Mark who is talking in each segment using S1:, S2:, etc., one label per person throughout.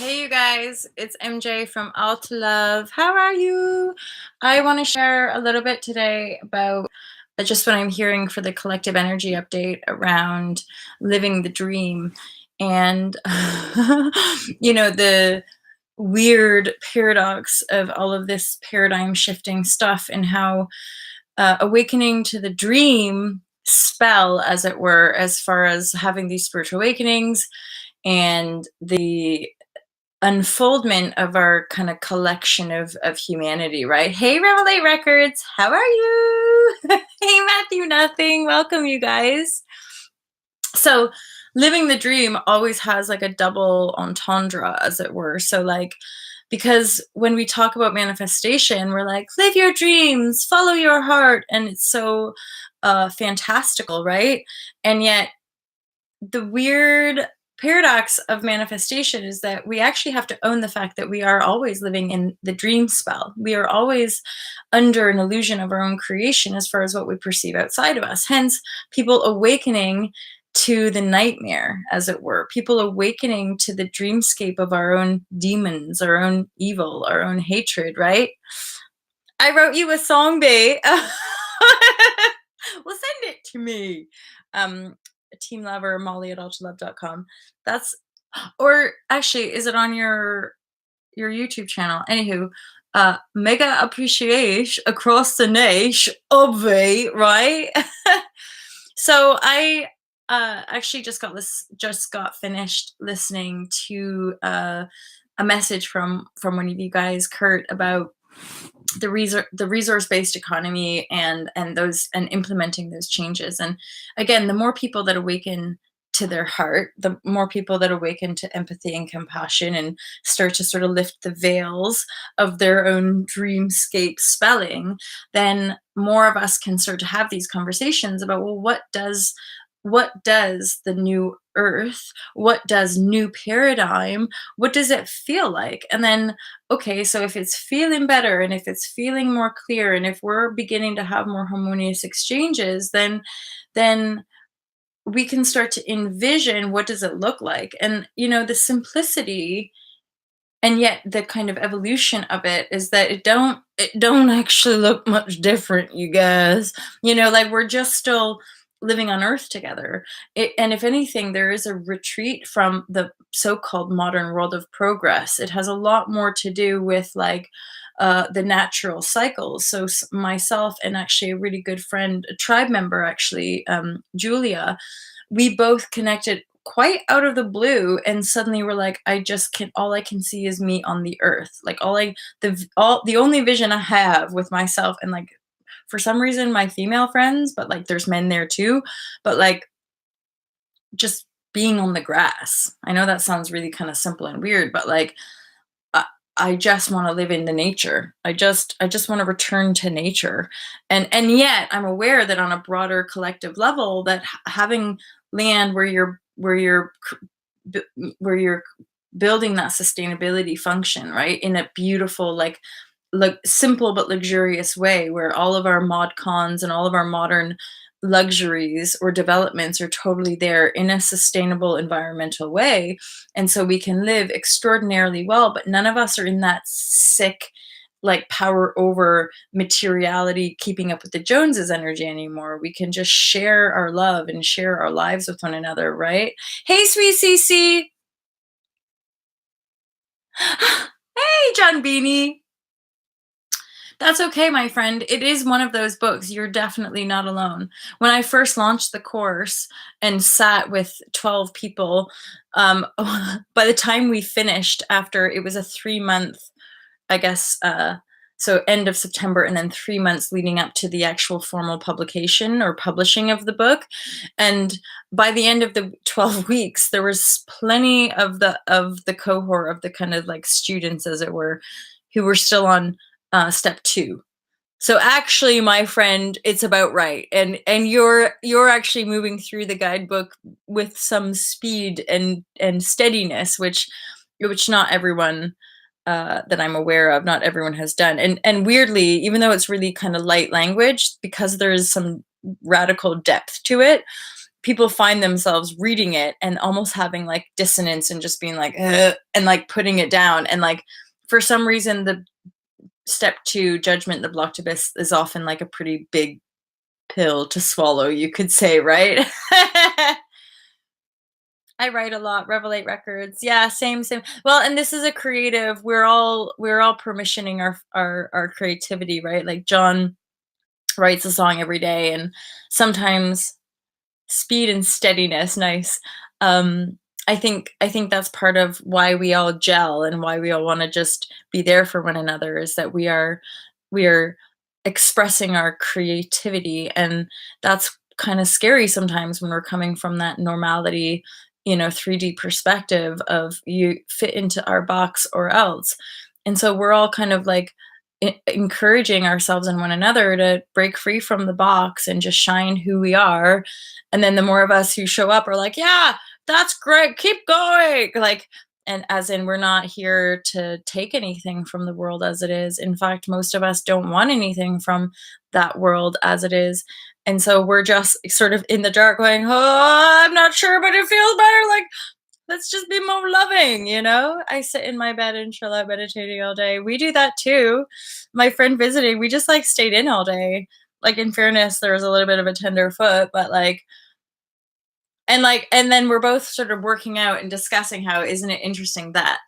S1: Hey, you guys, it's MJ from I UNPLUG. How are you? I want to share a little bit today about just what I'm hearing for the collective energy update around living the dream and, the weird paradox of all of this paradigm shifting stuff and how awakening to the dream spell, as it were, as far as having these spiritual awakenings and the unfoldment of our kind of collection of humanity, right? Hey, Revelate Records, how are you? Hey, Matthew Nothing, welcome, you guys. So, living the dream always has like a double entendre, as it were. So, like, because when we talk about manifestation, we're like, live your dreams, follow your heart, and it's so fantastical, right? And yet, the weird paradox of manifestation is that we actually have to own the fact that we are always living in the dream spell. We are always under an illusion of our own creation as far as what we perceive outside of us. Hence, people awakening to the nightmare, as it were, people awakening to the dreamscape of our own demons, our own evil, our own hatred, right? I wrote you a song, babe. Well, send it to me. Team Lover, Molly at ultralove.com. That's, or actually, is it on your YouTube channel? Anywho, mega appreciation across the nation, obvi, right? So I actually just got finished listening to a message from one of you guys, Kurt, about the resource-based economy and implementing those changes. And again, the more people that awaken to their heart, the more people that awaken to empathy and compassion and start to sort of lift the veils of their own dreamscape spelling, then more of us can start to have these conversations about, well, what does the new earth, what does new paradigm, what does it feel like? And then, okay, so if it's feeling better and if it's feeling more clear and if we're beginning to have more harmonious exchanges, then we can start to envision what does it look like. And the simplicity and yet the kind of evolution of it is that it don't actually look much different, you guys. Like, we're just still living on earth together. And if anything, there is a retreat from the so-called modern world of progress. It has a lot more to do with, like, the natural cycles. So myself and actually a really good friend, a tribe member, actually, Julia, we both connected quite out of the blue, and suddenly we're like, all I can see is me on the earth. Like, the only vision I have with myself, and, like, for some reason, my female friends, but, like, there's men there too, but, like, just being on the grass. I know that sounds really kind of simple and weird, but, like, I just want to live in the nature. I just want to return to nature. And yet I'm aware that on a broader collective level, that having land where you're building that sustainability function, right, in a beautiful, like simple but luxurious way, where all of our mod cons and all of our modern luxuries or developments are totally there in a sustainable environmental way, and so we can live extraordinarily well, but none of us are in that sick, like, power over materiality, keeping up with the Joneses energy anymore. We can just share our love and share our lives with one another, right? Hey, sweet CC. Hey, John Beanie. That's okay, my friend. It is one of those books. You're definitely not alone. When I first launched the course and sat with 12 people, by the time we finished, after it was a 3-month, I guess, so end of September, and then 3 months leading up to the actual formal publication or publishing of the book. And by the end of the 12 weeks, there was plenty of the cohort of the kind of, like, students, as it were, who were still on step 2. So actually, my friend, it's about right. And you're actually moving through the guidebook with some speed and steadiness, which not everyone that I'm aware of, not everyone has done. And weirdly, even though it's really kind of light language, because there is some radical depth to it, people find themselves reading it and almost having like dissonance and just being like, "Ugh," and like putting it down. And like for some reason, the step two, judgment, the blocked abyss, is often like a pretty big pill to swallow, you could say, right? I write a lot, Revelate Records. Yeah, same, same. Well, and this is a creative, we're all permissioning our creativity, right? Like John writes a song every day, and sometimes speed and steadiness, nice. Um, I think that's part of why we all gel and why we all want to just be there for one another, is that we are expressing our creativity, and that's kind of scary sometimes when we're coming from that normality, 3D perspective of you fit into our box or else. And so we're all kind of like encouraging ourselves and one another to break free from the box and just shine who we are. And then the more of us who show up are like, yeah, that's great, keep going, like, and as in, we're not here to take anything from the world as it is. In fact, most of us don't want anything from that world as it is. And so we're just sort of in the dark going, oh, I'm not sure, but it feels better, like, let's just be more loving, I sit in my bed and chill out meditating all day. We do that too. My friend visiting, we just like stayed in all day. Like, in fairness, there was a little bit of a tender foot, but and then we're both sort of working out and discussing how, isn't it interesting that,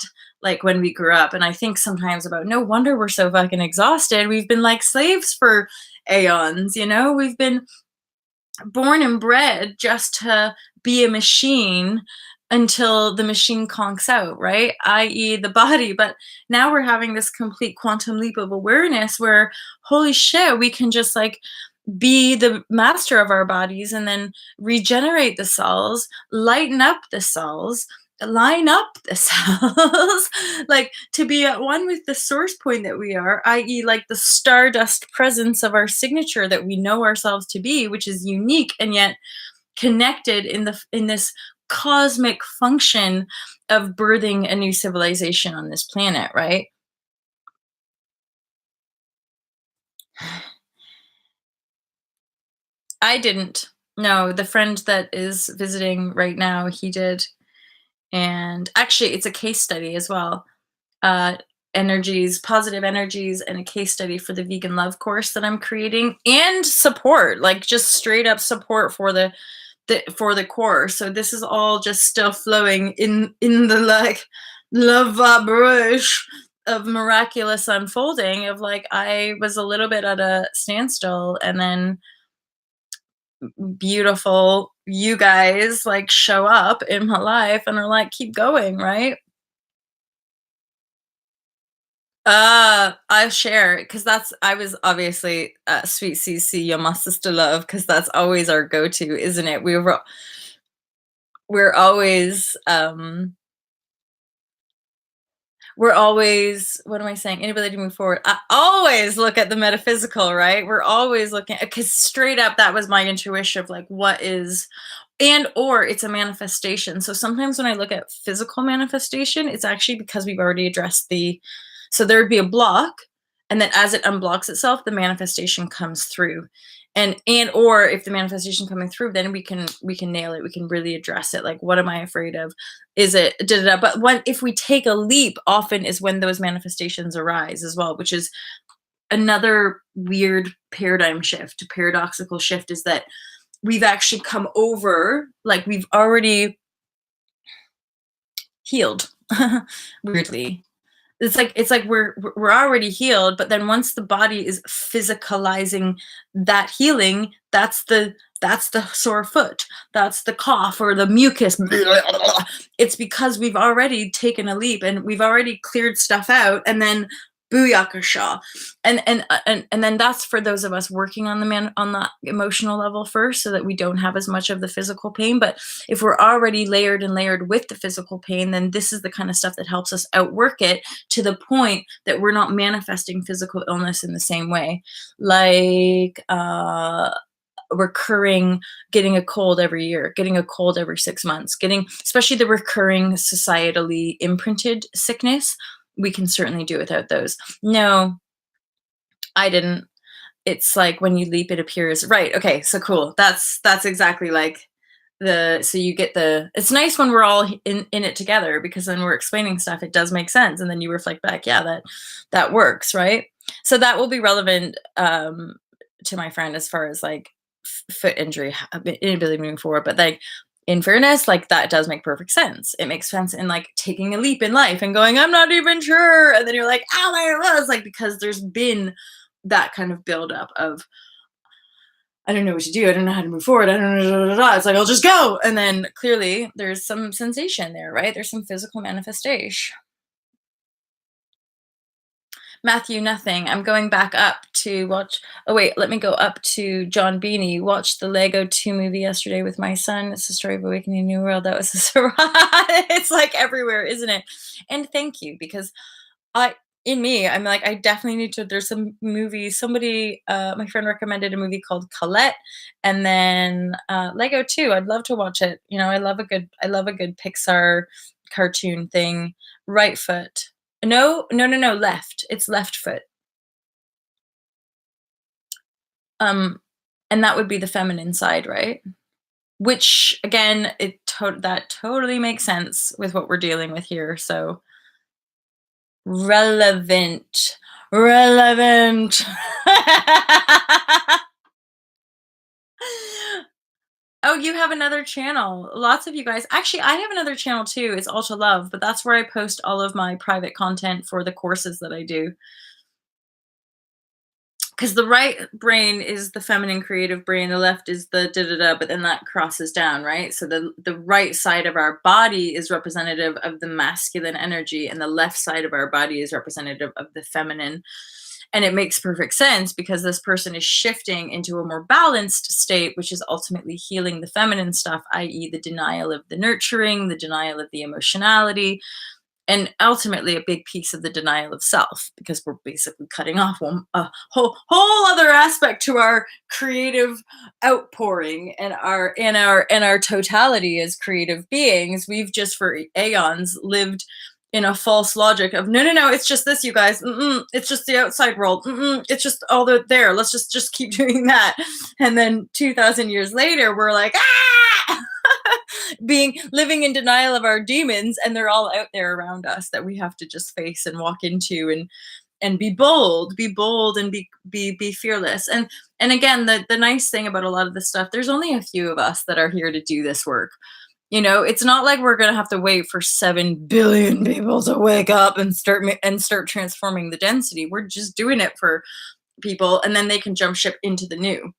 S1: like, when we grew up, and I think sometimes about, no wonder we're so fucking exhausted. We've been like slaves for aeons, we've been born and bred just to be a machine until the machine conks out, right? I.e., the body. But now we're having this complete quantum leap of awareness where, holy shit, we can just like be the master of our bodies and then regenerate the cells, lighten up the cells, line up the cells, like to be at one with the source point that we are, i.e., like the stardust presence of our signature that we know ourselves to be, which is unique and yet connected in this cosmic function of birthing a new civilization on this planet, right? I didn't. No, the friend that is visiting right now, he did. And actually, it's a case study as well. Uh, energies, positive energies, and a case study for the vegan love course that I'm creating, and support, like just straight up support for the course. So this is all just still flowing in the like love vibrashe of miraculous unfolding of like, I was a little bit at a standstill, and then beautiful you guys like show up in my life and are like, keep going, right? I'll share because I was obviously sweet CC, you're my sister love, because that's always our go-to, isn't it? We're always what am I saying? Inability to move forward. I always look at the metaphysical, right? We're always looking, because straight up that was my intuition of like, what is, and or it's a manifestation. So sometimes when I look at physical manifestation, it's actually because we've already addressed so there'd be a block, and then as it unblocks itself, the manifestation comes through. And or if the manifestation coming through, then we can nail it. We can really address it. Like, what am I afraid of? Is it da da da? But if we take a leap, often is when those manifestations arise as well, which is another weird paradigm shift, paradoxical shift, is that we've actually come over, like we've already healed. Weirdly, it's like we're already healed, but then once the body is physicalizing that healing, that's the sore foot, that's the cough or the mucus. It's because we've already taken a leap and we've already cleared stuff out, and then booyakasha. And then that's for those of us working on the emotional level first, so that we don't have as much of the physical pain. But if we're already layered and layered with the physical pain, then this is the kind of stuff that helps us outwork it to the point that we're not manifesting physical illness in the same way, like recurring, getting a cold every year, getting a cold every 6 months, getting, especially the recurring societally imprinted sickness. We can certainly do without those. No, I didn't. It's like when you leap, it appears. Right. Okay. So cool. That's exactly like so you get the it's nice when we're all in it together, because then we're explaining stuff, it does make sense, and then you reflect back, yeah, that works, right? So that will be relevant to my friend as far as like foot injury, inability moving forward. But like, in fairness, like that does make perfect sense. It makes sense in like taking a leap in life and going, I'm not even sure, and then you're like, oh, there it was, like, because there's been that kind of buildup of, I don't know what to do. I don't know how to move forward. I don't know. Da, da, da. It's like, I'll just go. And then clearly there's some sensation there, right? There's some physical manifestation. Matthew, nothing. I'm going back up to watch. Oh, wait, let me go up to John Beanie. Watched the Lego 2 movie yesterday with my son. It's the story of awakening a new world. That was a surprise. It's like everywhere, isn't it? And thank you, because I in me, I'm like, I definitely need to. There's some movies. Somebody, my friend recommended a movie called Colette, and then Lego 2. I'd love to watch it. I love a good Pixar cartoon thing. Right foot. No, no, no, no. Left. It's left foot. Um, and that would be the feminine side, right? Which again, that totally makes sense with what we're dealing with here. So relevant. Relevant. Oh, you have another channel. Lots of you guys. Actually, I have another channel too. It's All to Love, but that's where I post all of my private content for the courses that I do. Because the right brain is the feminine creative brain, the left is the da da da, but then that crosses down, right? So the right side of our body is representative of the masculine energy, and the left side of our body is representative of the feminine. And it makes perfect sense, because this person is shifting into a more balanced state, which is ultimately healing the feminine stuff, i.e., the denial of the nurturing, the denial of the emotionality, and ultimately a big piece of the denial of self, because we're basically cutting off a whole other aspect to our creative outpouring and our totality as creative beings. We've just for aeons lived in a false logic of, no, no, no, it's just this, you guys. It's just the outside world. It's just all there. Let's just keep doing that. And then 2,000 years later, we're like, ah, being living in denial of our demons, and they're all out there around us that we have to just face and walk into, and be bold and be fearless. And again, the nice thing about a lot of this stuff, there's only a few of us that are here to do this work. It's not like we're going to have to wait for 7 billion people to wake up and start transforming the density. We're just doing it for people, and then they can jump ship into the new.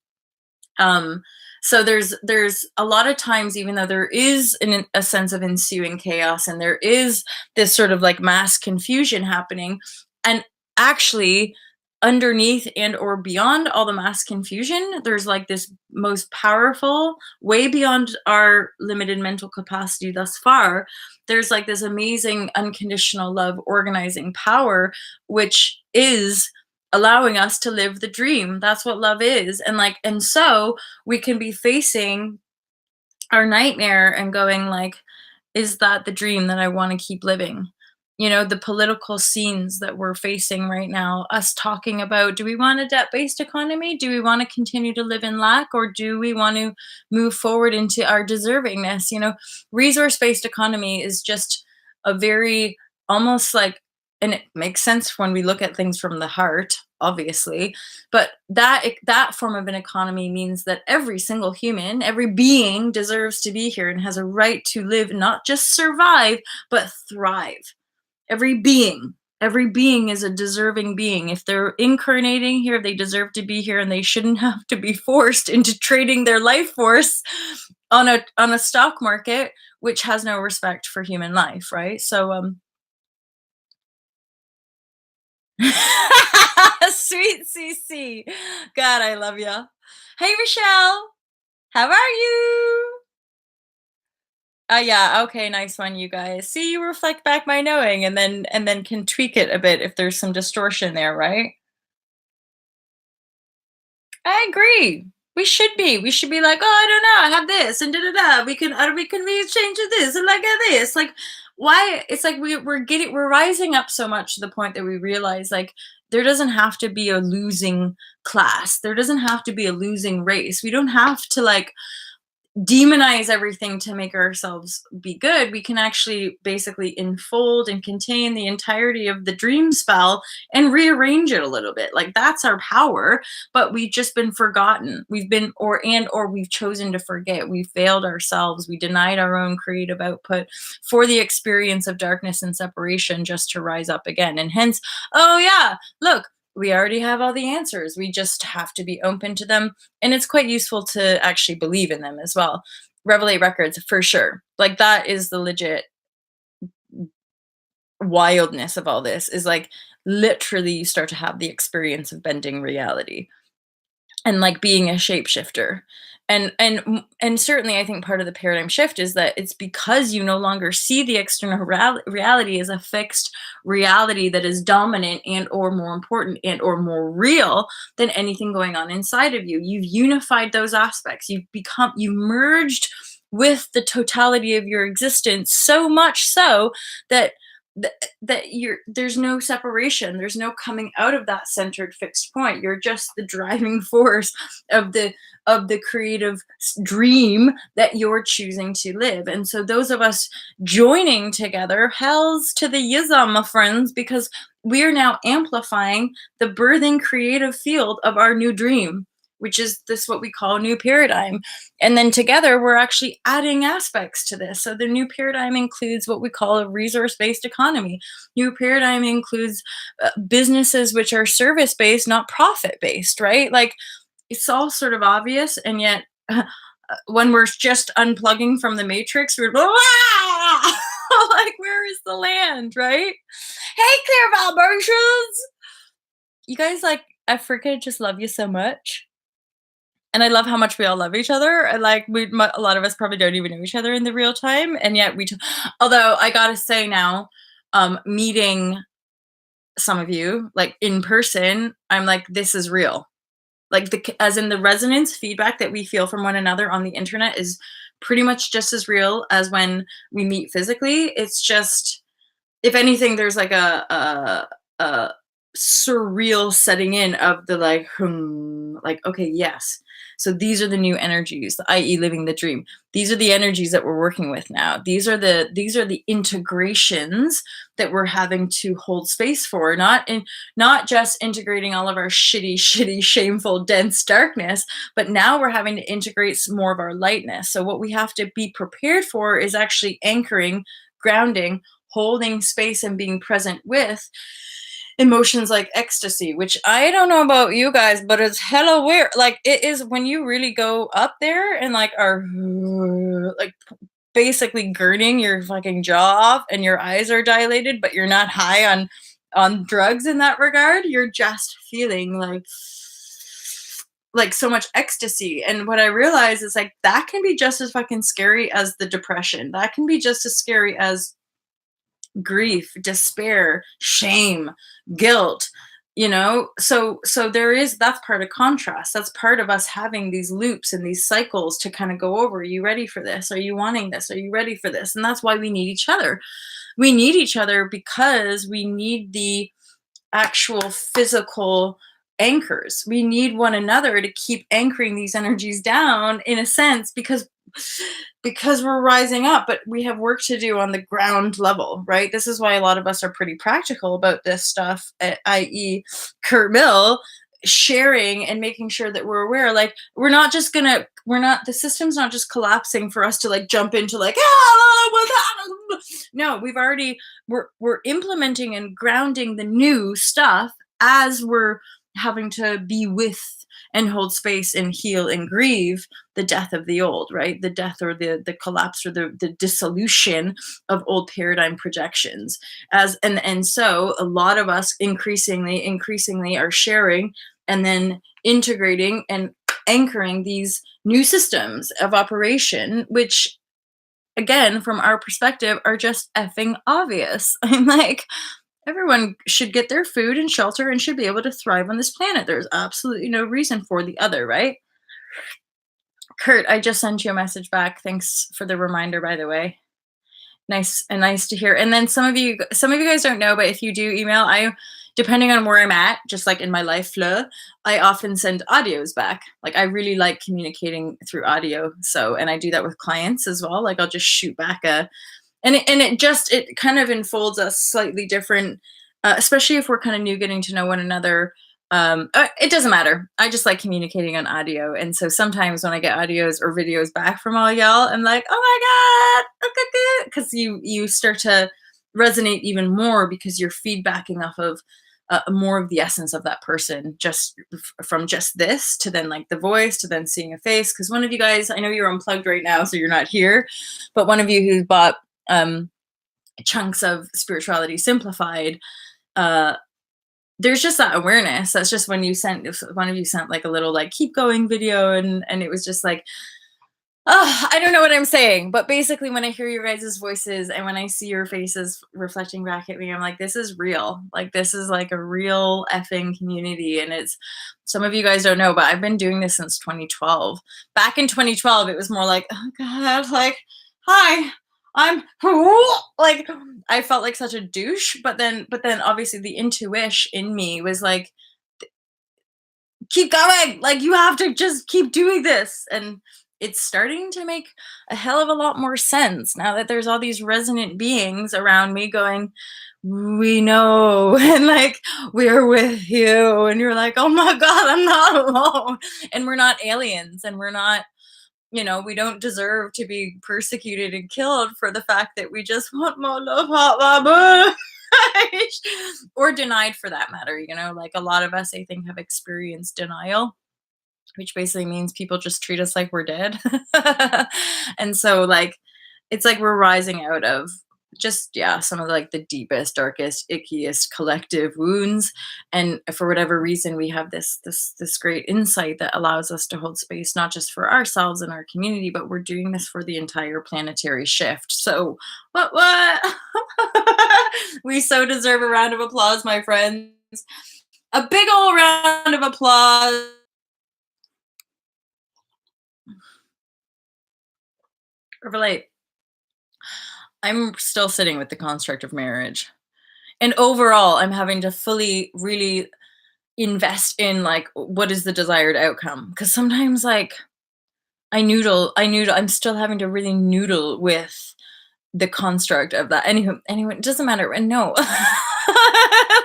S1: So there's a lot of times, even though there is a sense of ensuing chaos, and there is this sort of like mass confusion happening, and actually underneath and or beyond all the mass confusion, there's like this most powerful, way beyond our limited mental capacity thus far, there's like this amazing unconditional love organizing power, which is allowing us to live the dream. That's what love is. And so we can be facing our nightmare and going like, is that the dream that I want to keep living? The political scenes that we're facing right now, us talking about, do we want a debt-based economy? Do we want to continue to live in lack, or do we want to move forward into our deservingness? Resource-based economy is just a very almost like, and it makes sense when we look at things from the heart, obviously, but that form of an economy means that every single human, every being deserves to be here and has a right to live, not just survive, but thrive. Every being is a deserving being. If they're incarnating here, they deserve to be here, and they shouldn't have to be forced into trading their life force on a stock market which has no respect for human life, right? So sweet CC. God, I love ya. Hey, Rochelle. How are you? Yeah, okay, nice one, you guys. See, you reflect back my knowing, and then can tweak it a bit if there's some distortion there, right? I agree. We should be like, oh, I don't know, I have this and da da da. We can change to this and like this. Like, why? It's like we're rising up so much to the point that we realize like there doesn't have to be a losing class. There doesn't have to be a losing race. We don't have to like demonize everything to make ourselves be good. We can actually basically enfold and contain the entirety of the dream spell and rearrange it a little bit. Like that's our power, but we've just been forgotten. We've been or we've chosen to forget. We failed ourselves. We denied our own creative output for the experience of darkness and separation just to rise up again. And hence, oh yeah, look, we already have all the answers. We just have to be open to them, and it's quite useful to actually believe in them as well. Revelate Records for sure. Like that is the legit wildness of all this is like literally you start to have the experience of bending reality and like being a shapeshifter. And certainly I think part of the paradigm shift is that it's because you no longer see the external reality as a fixed reality that is dominant and or more important and or more real than anything going on inside of you. You've unified those aspects. You've merged with the totality of your existence so much so that there's no separation, there's no coming out of that centered fixed point. You're just the driving force of the creative dream that you're choosing to live. And so those of us joining together, hells to the yism, my friends, because we are now amplifying the birthing creative field of our new dream, which is this what we call a new paradigm. And then together we're actually adding aspects to this. So the new paradigm includes what we call a resource-based economy. New paradigm includes businesses which are service-based, not profit-based, right? Like it's all sort of obvious, and yet when we're just unplugging from the matrix, we're like, where is the land, right? Hey, clear vibrations. You guys, like, I freaking just love you so much. And I love how much we all love each other. And like a lot of us probably don't even know each other in the real time, and yet although I gotta say now, meeting some of you like in person, I'm like, this is real. Like as in the resonance feedback that we feel from one another on the internet is pretty much just as real as when we meet physically. It's just, if anything, there's like a surreal setting in of the like, like, okay, yes. So these are the new energies, i.e. living the dream. These are the energies that we're working with now. These are the integrations that we're having to hold space for, not just integrating all of our shitty, shameful, dense darkness, but now we're having to integrate some more of our lightness. So what we have to be prepared for is actually anchoring, grounding, holding space, and being present with emotions like ecstasy, which I don't know about you guys, but it's hella weird. Like it is when you really go up there and like are like basically gurning your fucking jaw off and your eyes are dilated, but you're not high on drugs in that regard. You're just feeling like so much ecstasy. And what I realize is like that can be just as fucking scary as the depression. That can be just as scary as grief, despair, shame, guilt, so that's part of contrast. That's part of us having these loops and these cycles to kind of go over. Are you ready for this? Are you wanting this? Are you ready for this? And that's why we need each other. We need each other because we need the actual physical anchors. We need one another to keep anchoring these energies down in a sense, because we're rising up, but we have work to do on the ground level, right? This is why a lot of us are pretty practical about this stuff, i.e. Kurt Mill, sharing and making sure that we're aware. Like the system's not just collapsing for us to like jump into like, what happened? No, we're implementing and grounding the new stuff as we're having to be with and hold space and heal and grieve the death of the old, right? The death or the collapse or the dissolution of old paradigm projections. And so a lot of us increasingly are sharing and then integrating and anchoring these new systems of operation, which again, from our perspective, are just effing obvious. I'm like, everyone should get their food and shelter and should be able to thrive on this planet. There's absolutely no reason for the other, right? Kurt, I just sent you a message back. Thanks for the reminder, by the way. Nice to hear. And then some of you guys don't know, but if you do email, depending on where I'm at, just like in my life flow, I often send audios back. Like I really like communicating through audio. So, and I do that with clients as well. Like I'll just shoot back it kind of unfolds a slightly different, especially if we're kind of new getting to know one another. It doesn't matter. I just like communicating on audio. And so sometimes when I get audios or videos back from all y'all, I'm like, oh my God, because you start to resonate even more because you're feedbacking off of more of the essence of that person, just from just this to then like the voice to then seeing a face. Because one of you guys, I know you're unplugged right now, so you're not here, but one of you who's bought chunks of Spirituality Simplified, there's just that awareness. That's just when one of you sent like a little like keep going video, and it was just like, oh, I don't know what I'm saying, but basically when I hear your guys' voices and when I see your faces reflecting back at me, I'm like, this is real. Like this is like a real effing community. And it's, some of you guys don't know, but I've been doing this since 2012. Back in 2012, it was more like, oh God, like, hi, I'm like, I felt like such a douche, but then obviously the intuition in me was like, keep going, like you have to just keep doing this. And it's starting to make a hell of a lot more sense now that there's all these resonant beings around me going, we know, and like we're with you, and you're like, oh my God, I'm not alone. And we're not aliens, and we're not, we don't deserve to be persecuted and killed for the fact that we just want more love, hot vibration, or denied for that matter. Like a lot of us, I think, have experienced denial, which basically means people just treat us like we're dead. And so like, it's like we're rising out of just, yeah, some of like the deepest, darkest, ickiest collective wounds. And for whatever reason, we have this great insight that allows us to hold space, not just for ourselves and our community, but we're doing this for the entire planetary shift. So what? We so deserve a round of applause, my friends. A big old round of applause. Relate. I'm still sitting with the construct of marriage. And overall, I'm having to fully, really invest in like, what is the desired outcome? Because sometimes, like, I'm still having to really noodle with the construct of that. Anyway, it doesn't matter. And no,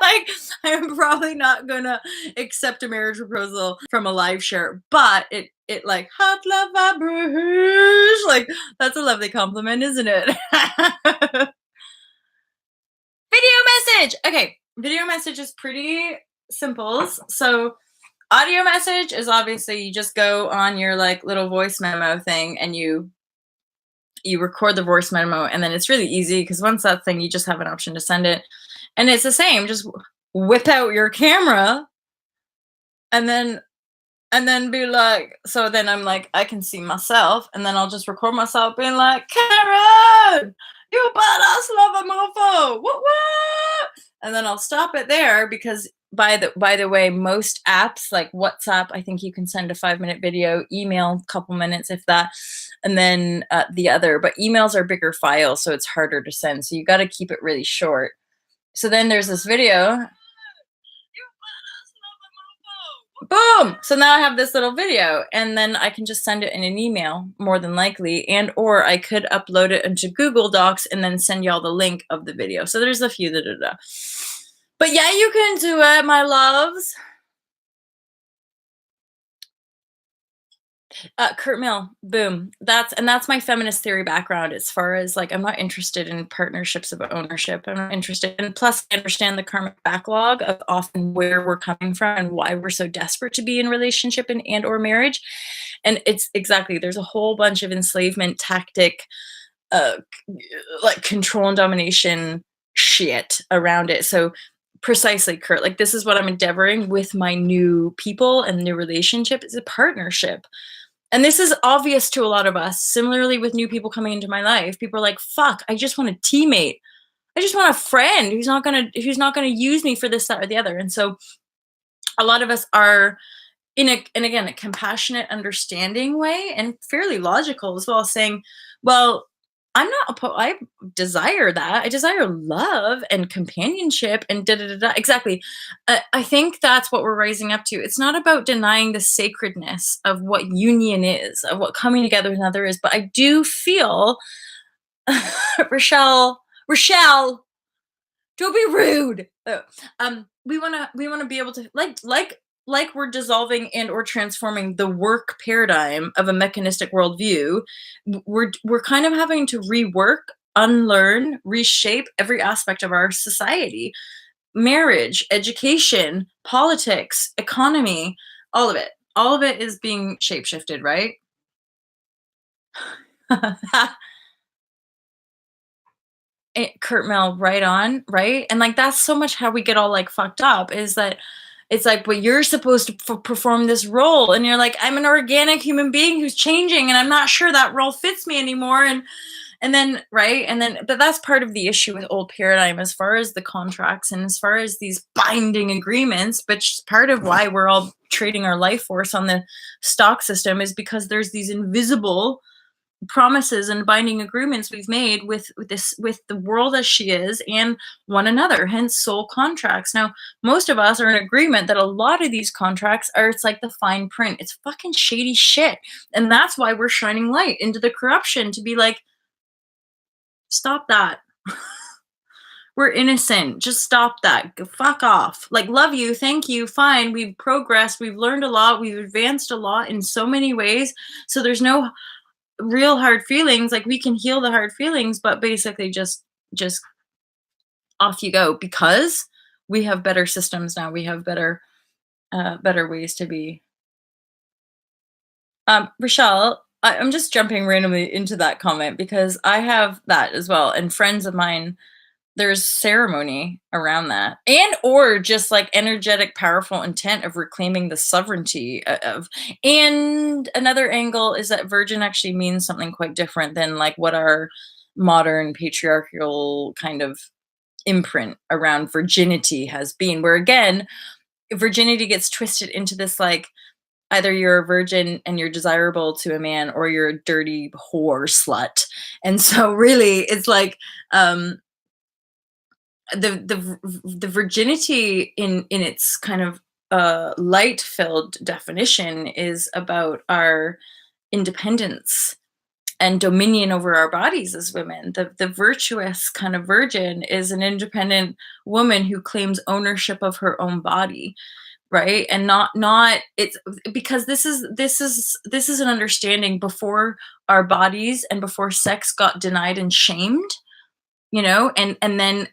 S1: like, I'm probably not gonna accept a marriage proposal from a live share, but it like hot love vibrashe, like that's a lovely compliment, isn't it? Video message. Okay, video message is pretty simple. So audio message is obviously you just go on your like little voice memo thing and you record the voice memo, and then it's really easy because once that thing, you just have an option to send it, and it's the same. Just whip out your camera, and then be like, so then I'm like, I can see myself, and then I'll just record myself being like, Karen, you badass love a mofo, what? And then I'll stop it there because by the way, most apps like WhatsApp, I think you can send a 5-minute video, email a couple minutes if that, and then but emails are bigger files, so it's harder to send. So you got to keep it really short. So then there's this video. Boom! So now I have this little video, and then I can just send it in an email, more than likely, and or I could upload it into Google Docs and then send y'all the link of the video. So there's a few But yeah, you can do it, my loves. Kurt Mill, boom. That's my feminist theory background as far as like, I'm not interested in partnerships of ownership. I'm not interested in, plus I understand the karmic backlog of often where we're coming from and why we're so desperate to be in relationship and or marriage. And it's exactly, there's a whole bunch of enslavement tactic, like control and domination shit around it. So precisely, Kurt, like this is what I'm endeavoring with my new people and new relationship is a partnership. And this is obvious to a lot of us. Similarly with new people coming into my life, people are like, fuck, I just want a teammate. I just want a friend who's not gonna use me for this, that, or the other. And so a lot of us are in a compassionate, understanding way and fairly logical as well, saying, well, I'm not I desire that. I desire love and companionship and da da da da. Exactly. I think that's what we're rising up to. It's not about denying the sacredness of what union is, of what coming together with another is. But I do feel, Rochelle, don't be rude. We wanna be able to like we're dissolving and or transforming the work paradigm of a mechanistic worldview. We're kind of having to rework, unlearn, reshape every aspect of our society, marriage, education, politics, economy, all of it. All of it is being shapeshifted, right? Kurt Mel, right on, right? And like that's so much how we get all like fucked up is that it's like, but you're supposed to perform this role, and you're like, I'm an organic human being who's changing, and I'm not sure that role fits me anymore, and then right, and then but that's part of the issue with old paradigm as far as the contracts and as far as these binding agreements. But part of why we're all trading our life force on the stock system is because there's these invisible promises and binding agreements we've made with the world as she is and one another, hence soul contracts. Now most of us are in agreement that a lot of these contracts are, it's like the fine print, it's fucking shady shit, and that's why we're shining light into the corruption to be like, stop that. We're innocent, just stop that, fuck off, like love you, thank you, fine, we've progressed, we've learned a lot, we've advanced a lot in so many ways, so there's no real hard feelings, like we can heal the hard feelings, but basically just off you go, because we have better systems now, we have better ways to be. Rochelle, I'm just jumping randomly into that comment because I have that as well, and friends of mine, there's ceremony around that, and or just like energetic powerful intent of reclaiming the sovereignty of. And another angle is that virgin actually means something quite different than like what our modern patriarchal kind of imprint around virginity has been, where again virginity gets twisted into this like, either you're a virgin and you're desirable to a man, or you're a dirty whore slut. And so really it's like, the virginity in its kind of light filled definition is about our independence and dominion over our bodies as women. The virtuous kind of virgin is an independent woman who claims ownership of her own body, right? And not it's because this is an understanding before our bodies and before sex got denied and shamed, and then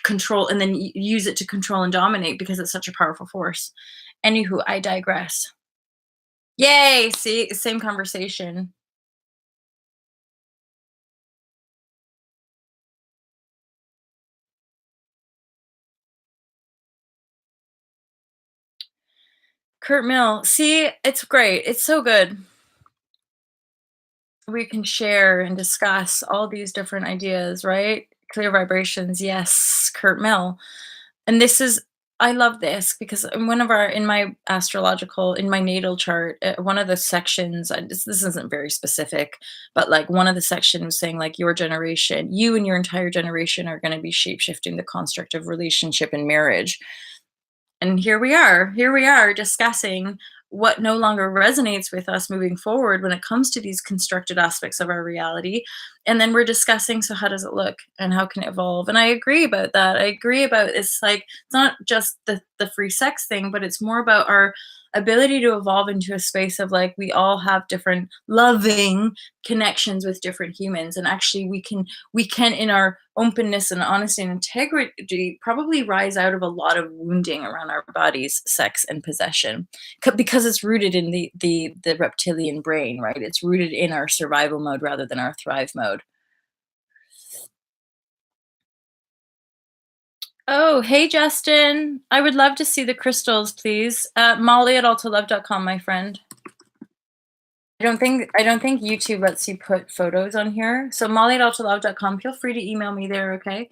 S1: control, and then use it to control and dominate because it's such a powerful force. Anywho, I digress. Yay! See, same conversation. Kurt Mill. See, it's great. It's so good. We can share and discuss all these different ideas, right? Clear vibrations. Yes, Kurt Mill. And this is, I love this because in one of our, in my astrological, in my natal chart, one of the sections, this isn't very specific, but like one of the sections was saying like your generation, you and your entire generation are going to be shape shifting the construct of relationship and marriage. And here we are discussing what no longer resonates with us moving forward when it comes to these constructed aspects of our reality. And then we're discussing, so how does it look and how can it evolve? And I agree about that. I agree about, it's like, it's not just the free sex thing, but it's more about our ability to evolve into a space of like, we all have different loving connections with different humans. And actually we can in our openness and honesty and integrity probably rise out of a lot of wounding around our bodies, sex and possession, because it's rooted in the reptilian brain, right? It's rooted in our survival mode rather than our thrive mode. Oh, hey Justin, I would love to see the crystals, please. Molly at altalove.com, my friend. I don't think YouTube lets you put photos on here. So Molly at altalove.com, feel free to email me there, okay?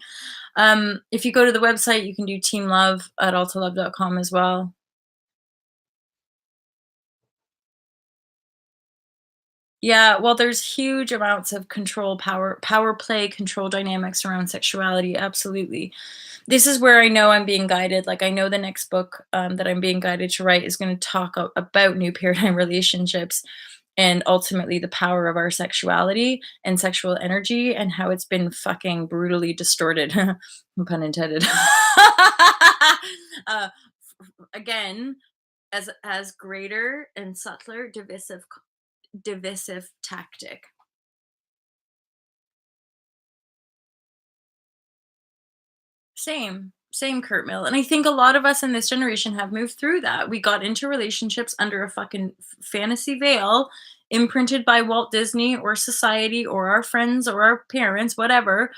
S1: If you go to the website, you can do team love at altalove.com as well. Yeah, well, there's huge amounts of power play, control dynamics around sexuality, absolutely. This is where I know I'm being guided, like, I know the next book, that I'm being guided to write is gonna talk a about new paradigm relationships and ultimately the power of our sexuality and sexual energy and how it's been fucking brutally distorted, pun intended. Uh, again, as greater and subtler divisive tactic. Same, Kurt Mill. And I think a lot of us in this generation have moved through that. We got into relationships under a fucking fantasy veil imprinted by Walt Disney or society or our friends or our parents, whatever.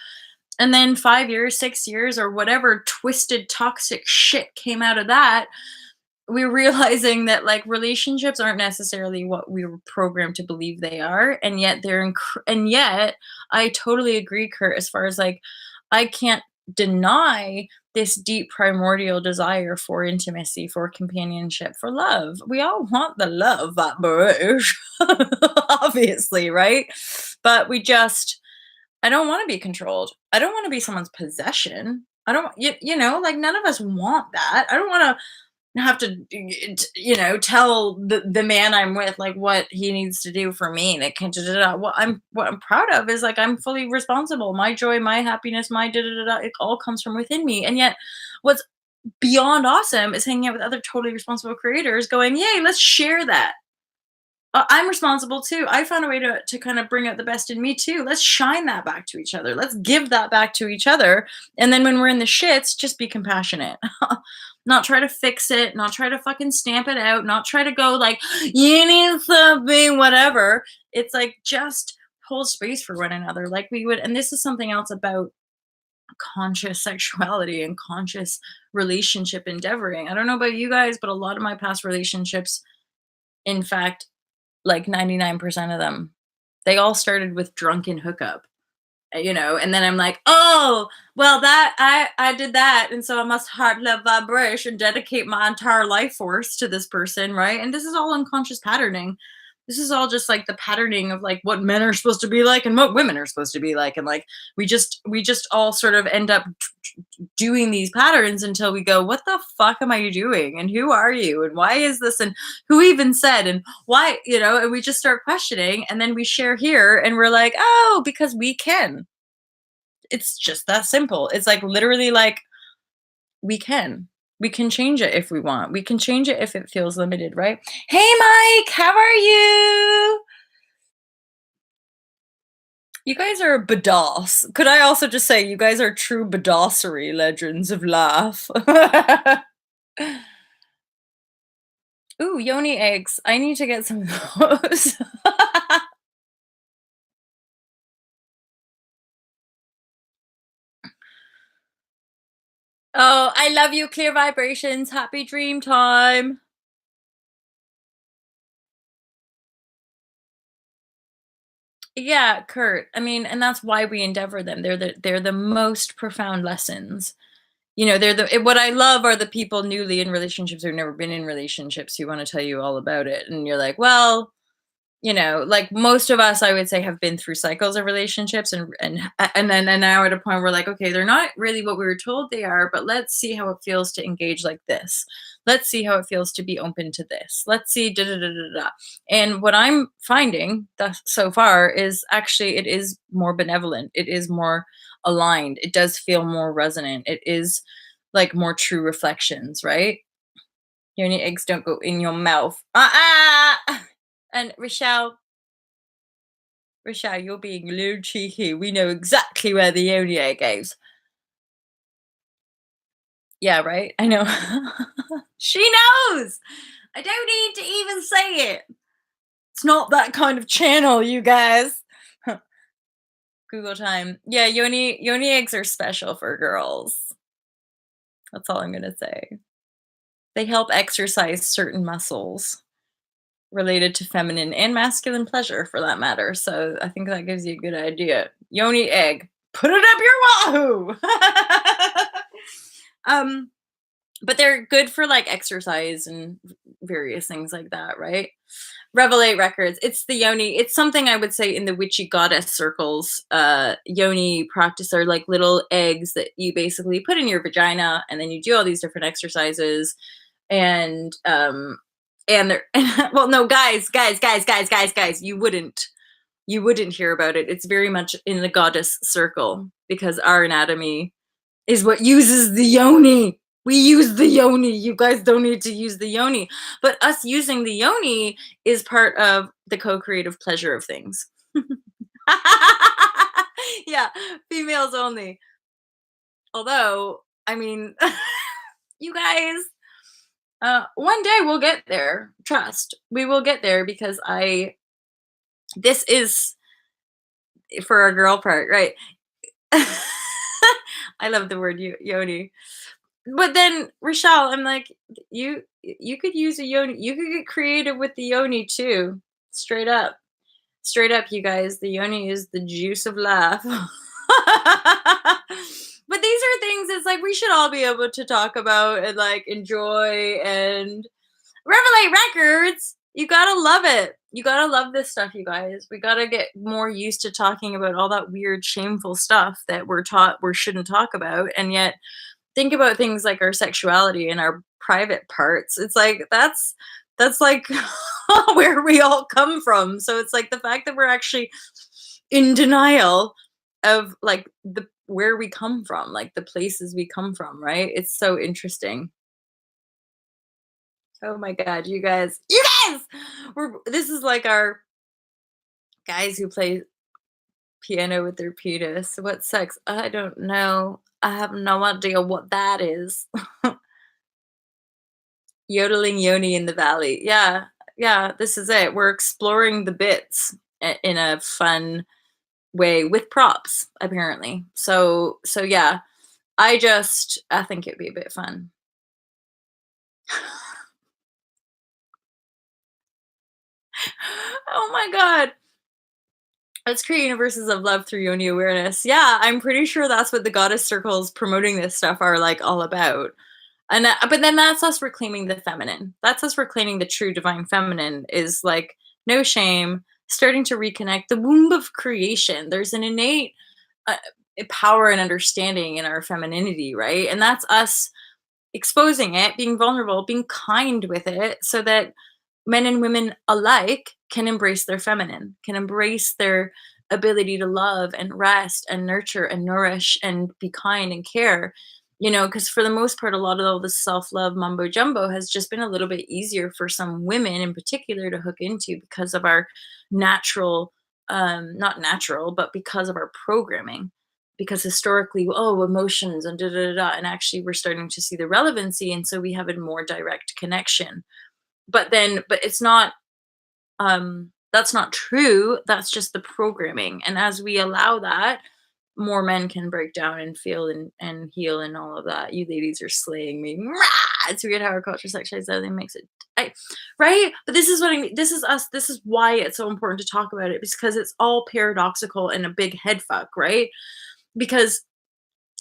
S1: And then 5 years, 6 years, or whatever twisted, toxic shit came out of that, we're realizing that like relationships aren't necessarily what we were programmed to believe they are. And yet and yet I totally agree, Kurt, as far as like, I can't deny this deep primordial desire for intimacy, for companionship, for love. We all want the love vibrashe, obviously, right? But I don't want to be controlled. I don't want to be someone's possession. I don't, like none of us want that. I don't want to have to, tell the man I'm with like what he needs to do for me. And it can, da, da, da. What I'm proud of is like I'm fully responsible. My joy, my happiness, my da, da, da, da, it all comes from within me. And yet, what's beyond awesome is hanging out with other totally responsible creators, going, "Yay, let's share that." I'm responsible too. I found a way to kind of bring out the best in me too. Let's shine that back to each other. Let's give that back to each other. And then when we're in the shits, just be compassionate. Not try to fix it, not try to fucking stamp it out, not try to go like, you need something, whatever. It's like just hold space for one another like we would. And this is something else about conscious sexuality and conscious relationship endeavoring. I don't know about you guys, but a lot of my past relationships, in fact, like 99% of them, they all started with drunken hookup, and then I'm like, "Oh, well, that I did that, and so I must heart love vibration, dedicate my entire life force to this person," right? And this is all unconscious patterning. This is all just like the patterning of like what men are supposed to be like and what women are supposed to be like, and like we just all sort of end up doing these patterns until we go, what the fuck am I doing? And who are you? And why is this? And who even said? And why, and we just start questioning and then we share here and we're like, oh, because we can. It's just that simple. It's like literally like we can. We can change it if we want. We can change it if it feels limited, right? Hey, Mike, how are you? You guys are badass. Could I also just say you guys are true badassery legends of laugh? Ooh, yoni eggs. I need to get some of those. Oh, I love you, clear vibrations. Happy dream time. Yeah, Kurt. I mean, and that's why we endeavor them. They're the most profound lessons. What I love are the people newly in relationships who've never been in relationships who want to tell you all about it. And you're like, well, like most of us, I would say, have been through cycles of relationships, and now at a point where like, okay, they're not really what we were told they are, but let's see how it feels to engage like this. Let's see how it feels to be open to this. Let's see, da da da da da. And what I'm finding thus so far is actually it is more benevolent. It is more aligned. It does feel more resonant. It is like more true reflections, right? Your eggs don't go in your mouth. And Rochelle, you're being a little cheeky. We know exactly where the yoni egg goes. Yeah, right? I know. She knows! I don't need to even say it. It's not that kind of channel, you guys. Google time. Yeah, yoni eggs are special for girls. That's all I'm gonna say. They help exercise certain muscles related to feminine and masculine pleasure for that matter. So I think that gives you a good idea. Yoni egg. Put it up your wahoo. um, but they're good for like exercise and various things like that, right? Revelate Records. It's the yoni. It's something I would say in the witchy goddess circles. Yoni practice are like little eggs that you basically put in your vagina, and then you do all these different exercises. And they're well, no, guys, you wouldn't hear about it. It's very much in the goddess circle because our anatomy is what uses the yoni. We use the yoni. You guys don't need to use the yoni. But us using the yoni is part of the co-creative pleasure of things. Yeah, females only. Although, I mean, you guys, one day we'll get there. Trust. We will get there because this is for our girl part, right? I love the word yoni. But then, Rochelle, I'm like, you could use a yoni. You could get creative with the yoni too. Straight up. Straight up, you guys. The yoni is the juice of life. But these are things it's like we should all be able to talk about and like enjoy and revelate records. You gotta love it. You gotta love this stuff, you guys. We gotta get more used to talking about all that weird, shameful stuff that we're taught we shouldn't talk about. And yet think about things like our sexuality and our private parts. It's like that's like where we all come from. So it's like the fact that we're actually in denial of like the where we come from, like the places we come from, right? It's so interesting. Oh my god, you guys, this is like our guys who play piano with their penis. What sex? I don't know. I have no idea what that is. Yodeling Yoni in the Valley. Yeah, yeah, this is it. We're exploring the bits in a fun way with props, apparently. So yeah, I think it'd be a bit fun. Oh my god. Let's create universes of love through yoni awareness. Yeah, I'm pretty sure that's what the goddess circles promoting this stuff are like all about. And but then that's us reclaiming the feminine. That's us reclaiming the true divine feminine is like no shame, starting to reconnect the womb of creation. There's an innate uh, power and understanding in our femininity, right? And that's us exposing it, being vulnerable, being kind with it so that men and women alike can embrace their feminine, can embrace their ability to love and rest and nurture and nourish and be kind and care. Because for the most part, a lot of all this self love mumbo jumbo has just been a little bit easier for some women in particular to hook into because of our natural, not natural, but because of our programming. Because historically, oh, emotions and da da da, da, and actually we're starting to see the relevancy, and so we have a more direct connection. But it's not that's not true. That's just the programming. And as we allow that, more men can break down and feel and heal and all of that. You ladies are slaying me. Rah! It's weird how our culture sexualizes everything makes it right. But this is what I mean. This is us. This is why it's so important to talk about it because it's all paradoxical and a big head fuck, right? Because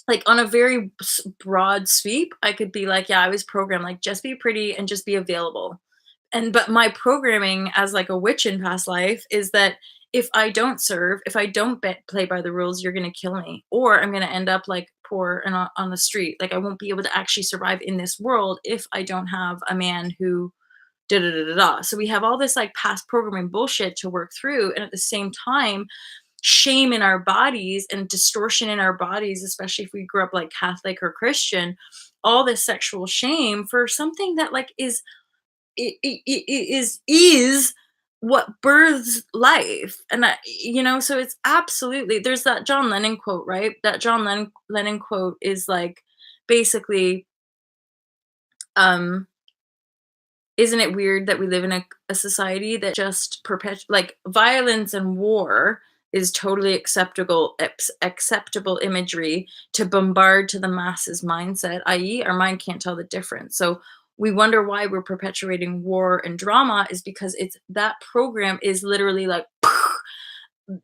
S1: like on a very broad sweep, I could be like, yeah, I was programmed like just be pretty and just be available. And but my programming as like a witch in past life is that if I don't serve, if I don't play by the rules, you're gonna kill me, or I'm gonna end up like poor and on the street. Like I won't be able to actually survive in this world if I don't have a man who da da da da da. So we have all this like past programming bullshit to work through, and at the same time, shame in our bodies and distortion in our bodies, especially if we grew up like Catholic or Christian, all this sexual shame for something that like is what births life. And so it's absolutely there's that John Lennon quote, right? That John Lennon quote is like basically um isn't it weird that we live in a society that just like violence and war is totally acceptable imagery to bombard to the masses mindset, i.e. our mind can't tell the difference. So we wonder why we're perpetuating war and drama is because it's that program is literally like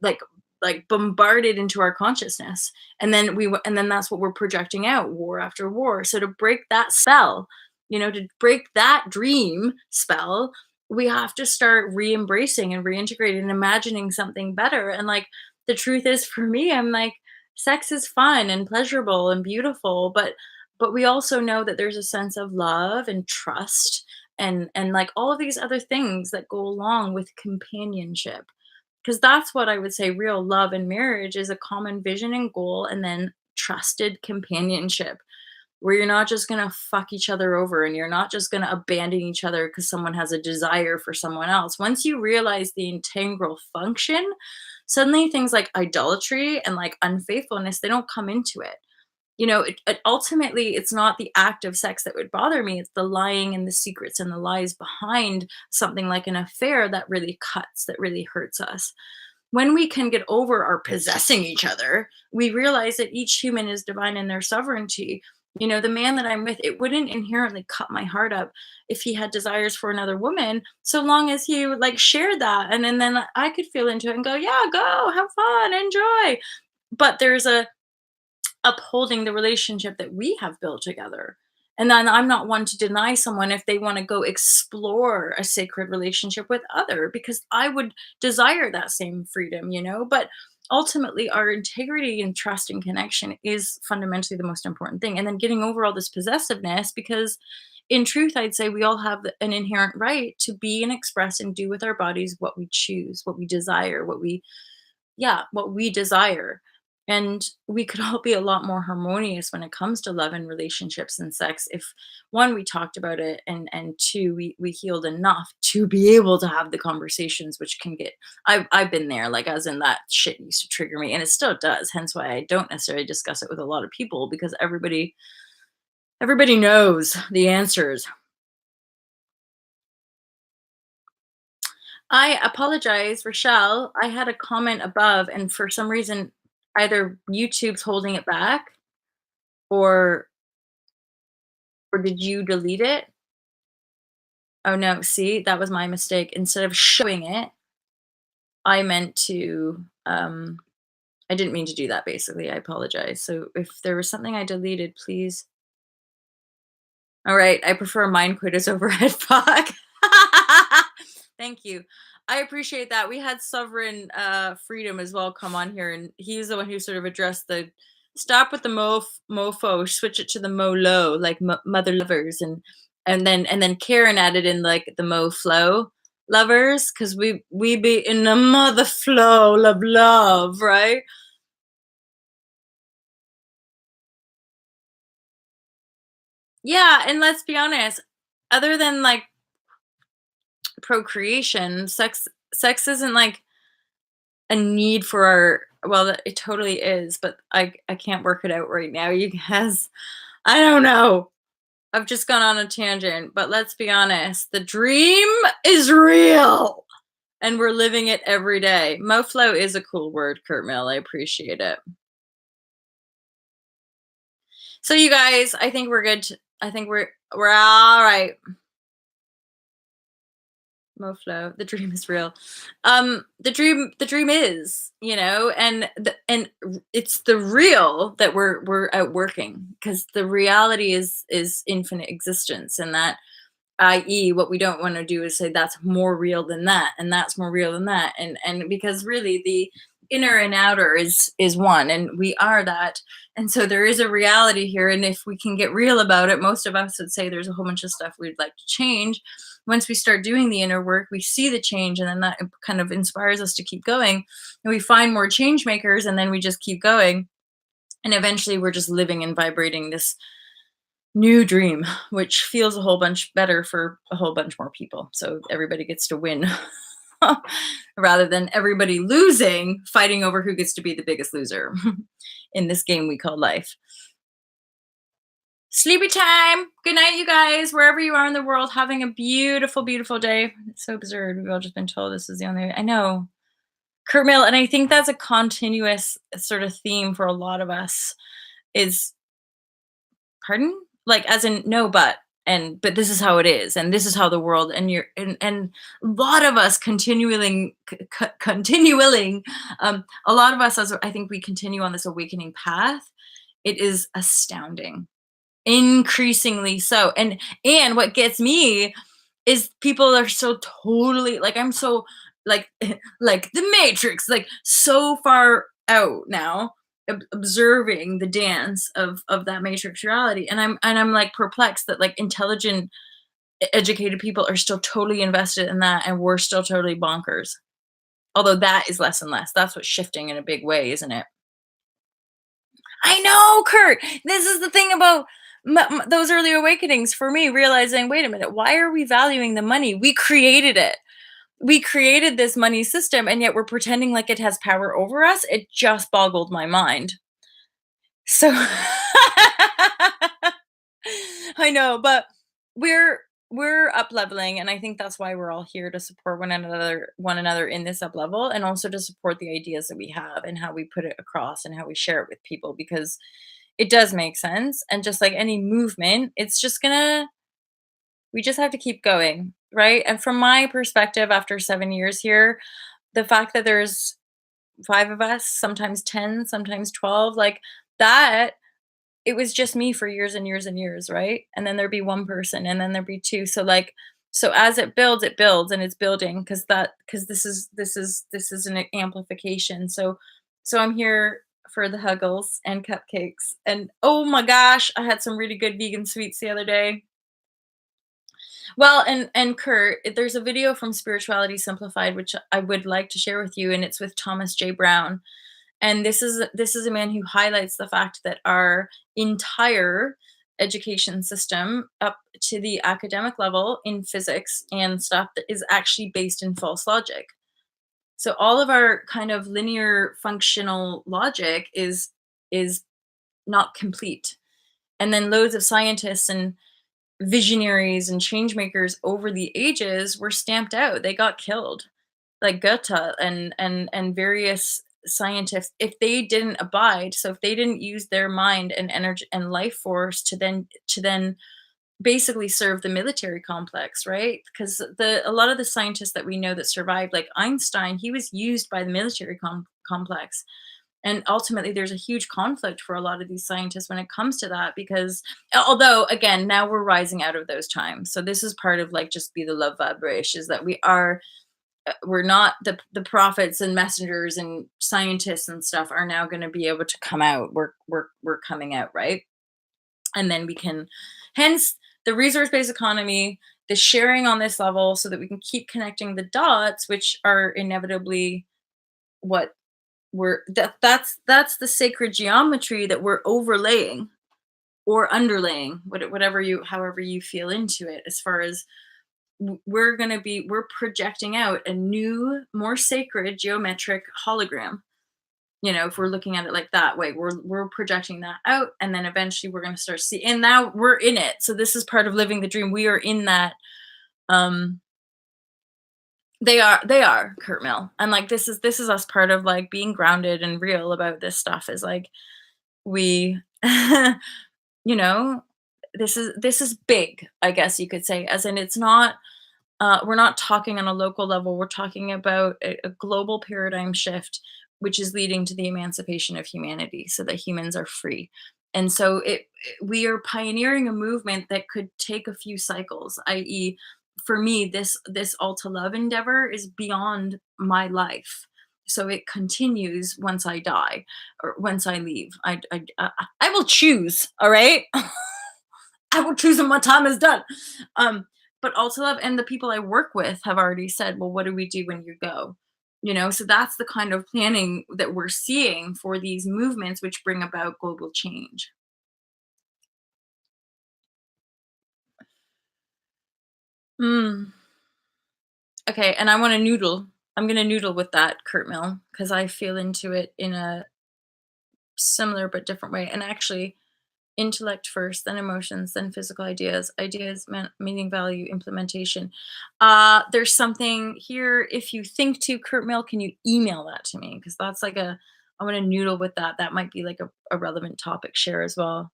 S1: like like bombarded into our consciousness, and then that's what we're projecting out, war after war. So to break that spell, to break that dream spell, we have to start re-embracing and reintegrating and imagining something better. And like the truth is for me, I'm like, sex is fun and pleasurable and beautiful, but we also know that there's a sense of love and trust and like all of these other things that go along with companionship. Because that's what I would say real love and marriage is, a common vision and goal, and then trusted companionship where you're not just gonna fuck each other over and you're not just gonna abandon each other because someone has a desire for someone else. Once you realize the integral function, suddenly things like idolatry and like unfaithfulness, they don't come into it. Ultimately, it's not the act of sex that would bother me. It's the lying and the secrets and the lies behind something like an affair that really cuts, that really hurts us. When we can get over our possessing each other, we realize that each human is divine in their sovereignty. The man that I'm with, it wouldn't inherently cut my heart up if he had desires for another woman, so long as he would like share that. And then I could feel into it and go, yeah, go, have fun, enjoy. But there's a upholding the relationship that we have built together. And then I'm not one to deny someone if they want to go explore a sacred relationship with other, because I would desire that same freedom. But ultimately our integrity and trust and connection is fundamentally the most important thing. And then getting over all this possessiveness, because in truth, I'd say we all have an inherent right to be and express and do with our bodies what we choose, what we desire, what we desire. And we could all be a lot more harmonious when it comes to love and relationships and sex if, one, we talked about it, and two, we healed enough to be able to have the conversations, which can get, I've been there, like as in that shit used to trigger me and it still does, hence why I don't necessarily discuss it with a lot of people, because everybody knows the answers. I apologize, Rochelle. I had a comment above, and for some reason, either YouTube's holding it back, or did you delete it? Oh no, see, that was my mistake. Instead of showing it, I meant to I didn't mean to do that basically. I apologize. So if there was something I deleted, please. All right, I prefer mind quitters over head fuck. Thank you. I appreciate that. We had Sovereign Freedom as well come on here, and he's the one who sort of addressed the stop with the mofo, switch it to the mo low, like mother lovers, and then Karen added in like the mo flow lovers, because we be in the mother flow of love, right? Yeah, and let's be honest, other than like procreation, sex isn't like a need for our, well, it totally is, but I can't work it out right now, you guys. I don't know. I've just gone on a tangent, but let's be honest, the dream is real and we're living it every day. Moflo is a cool word, Kurt Mill. I appreciate it. So you guys, I think we're good. I think we're all right. Moflo, the dream is real. The dream is, and it's the real that we're out working, because the reality is infinite existence, and that, i.e., what we don't want to do is say that's more real than that, and that's more real than that, and because really the inner and outer is one, and we are that. And so there is a reality here, and if we can get real about it, most of us would say there's a whole bunch of stuff we'd like to change. Once we start doing the inner work, we see the change, and then that kind of inspires us to keep going, and we find more change makers, and then we just keep going, and eventually we're just living and vibrating this new dream, which feels a whole bunch better for a whole bunch more people. So everybody gets to win rather than everybody losing, fighting over who gets to be the biggest loser in this game we call life. Sleepy time. Good night, you guys, wherever you are in the world, having a beautiful, beautiful day. It's so absurd. We've all just been told this is the only way. I know. Kurt Mill, and I think that's a continuous sort of theme for a lot of us is, pardon? Like as in no, but this is how it is, and this is how the world, and a lot of us continuing a lot of us, as I think we continue on this awakening path, it is astounding, increasingly so. And what gets me is people are so totally like, I'm so like like the Matrix, like so far out now, observing the dance of that Matrix reality, and I'm like perplexed that like intelligent, educated people are still totally invested in that, and we're still totally bonkers. Although that is less and less. That's what's shifting in a big way, isn't it? I know, Kurt. This is the thing about those early awakenings for me, realizing, wait a minute, why are we valuing the money? We created it. We created this money system, and yet we're pretending like it has power over us. It just boggled my mind. So I know, but we're we're up leveling, and I think that's why we're all here to support one another in this up level, and also to support the ideas that we have and how we put it across and how we share it with people, because it does make sense. And just like any movement, it's just gonna we just have to keep going, right? And from my perspective, after 7 years here, the fact that there's five of us, sometimes 10, sometimes 12, like that, it was just me for years and years and years, right? And then there'd be one person, and then there'd be two. So like, so as it builds, and it's building, because this is an amplification. So I'm here for the huggles and cupcakes. And oh my gosh, I had some really good vegan sweets the other day. Well, and Kurt, there's a video from Spirituality Simplified which I would like to share with you, and it's with Thomas J. Brown. And this is a man who highlights the fact that our entire education system up to the academic level in physics and stuff that is actually based in false logic. So all of our kind of linear functional logic is not complete. And then loads of scientists and visionaries and change makers over the ages were stamped out. They got killed, like Goethe and various scientists, if they didn't abide. So if they didn't use their mind and energy and life force to then basically serve the military complex, right? Because the a lot of the scientists that we know that survived, like Einstein, he was used by the military complex. And ultimately there's a huge conflict for a lot of these scientists when it comes to that, because although again now we're rising out of those times, so this is part of like just be the love vibrashe, is that we're not the prophets and messengers and scientists and stuff are now going to be able to come out. We're coming out, right? And then we can, hence the resource-based economy, the sharing on this level, so that we can keep connecting the dots, which are inevitably what that's the sacred geometry that we're overlaying or underlaying, whatever you however you feel into it, as far as we're projecting out a new, more sacred geometric hologram. If we're looking at it like that way, we're projecting that out, and then eventually we're going to start seeing, and now we're in it. So this is part of living the dream. We are in that. um they are Kurt Mill, and like this is us, part of like being grounded and real about this stuff, is like we you know this is big, I guess you could say, as in it's not, we're not talking on a local level. We're talking about a global paradigm shift, which is leading to the emancipation of humanity, so that humans are free. And so we are pioneering a movement that could take a few cycles. I.e., for me, this Alta Love endeavor is beyond my life. So it continues once I die, or once I leave. I will choose. All right. I will choose when my time is done. Um, but also love, and the people I work with have already said, well, what do we do when you go? So that's the kind of planning that we're seeing for these movements, which bring about global change. Mm. Okay, and I want to noodle. I'm gonna noodle with that, Kurt Mill, because I feel into it in a similar but different way. And actually, intellect first, then emotions, then physical ideas, meaning, value, implementation. There's something here. If you think to Kurt Mill, can you email that to me? Because that's like I want to noodle with that. That might be like a relevant topic share as well.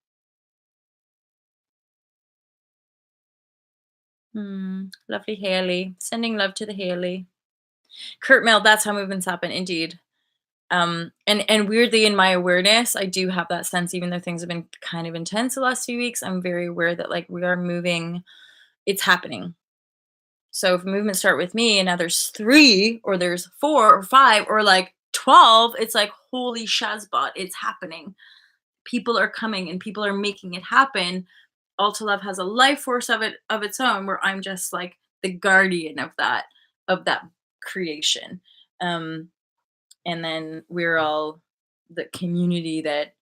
S1: Lovely Haley, sending love to the Haley. Kurt Mill, that's how movements happen, indeed. And weirdly, in my awareness, I do have that sense, even though things have been kind of intense the last few weeks. I'm very aware that like we are moving, it's happening. So if a movement start with me and now there's 3 or there's 4 or 5 or like 12, it's like, holy shazbot, it's happening. People are coming and people are making it happen. Alta Love has a life force of its own where I'm just like the guardian of that creation. Um, and then we're all the community that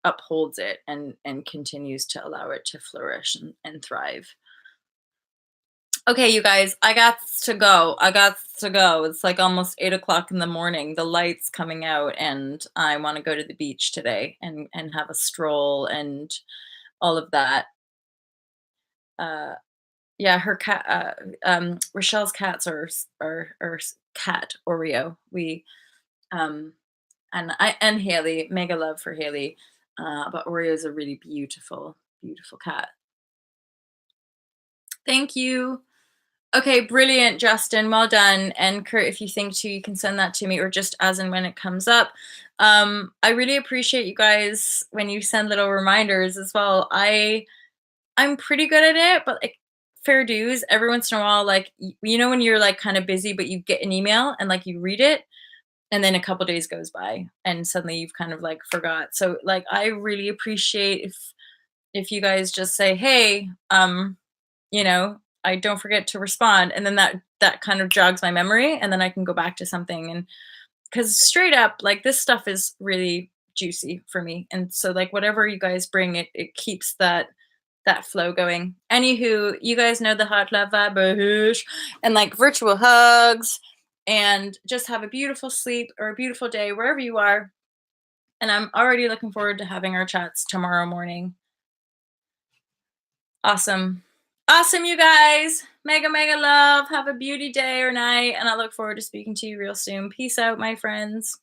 S1: upholds it and continues to allow it to flourish and thrive. Okay, you guys, I got to go. I got to go. It's like almost 8 o'clock in the morning. The light's coming out, and I want to go to the beach today and have a stroll and all of that. Uh, yeah, her cat, Rochelle's cats are cat Oreo. We um and Haley, mega love for Haley. But Oreo is a really beautiful, beautiful cat. Thank you. Okay, brilliant, Justin. Well done. And Kurt, if you think too, you can send that to me or just as and when it comes up. I really appreciate you guys when you send little reminders as well. I'm pretty good at it, but like fair dues, every once in a while, like you know when you're like kind of busy, but you get an email and like you read it, and then a couple days goes by and suddenly you've kind of like forgot. So like I really appreciate if you guys just say, hey, you know, I don't forget to respond, and then that kind of jogs my memory, and then I can go back to something. And because straight up, like this stuff is really juicy for me, and so like whatever you guys bring, it keeps that flow going. Anywho, you guys know the hot love vibrashe and like virtual hugs, and just have a beautiful sleep or a beautiful day wherever you are. And I'm already looking forward to having our chats tomorrow morning. Awesome. Awesome, you guys. Mega, mega love. Have a beauty day or night. And I look forward to speaking to you real soon. Peace out, my friends.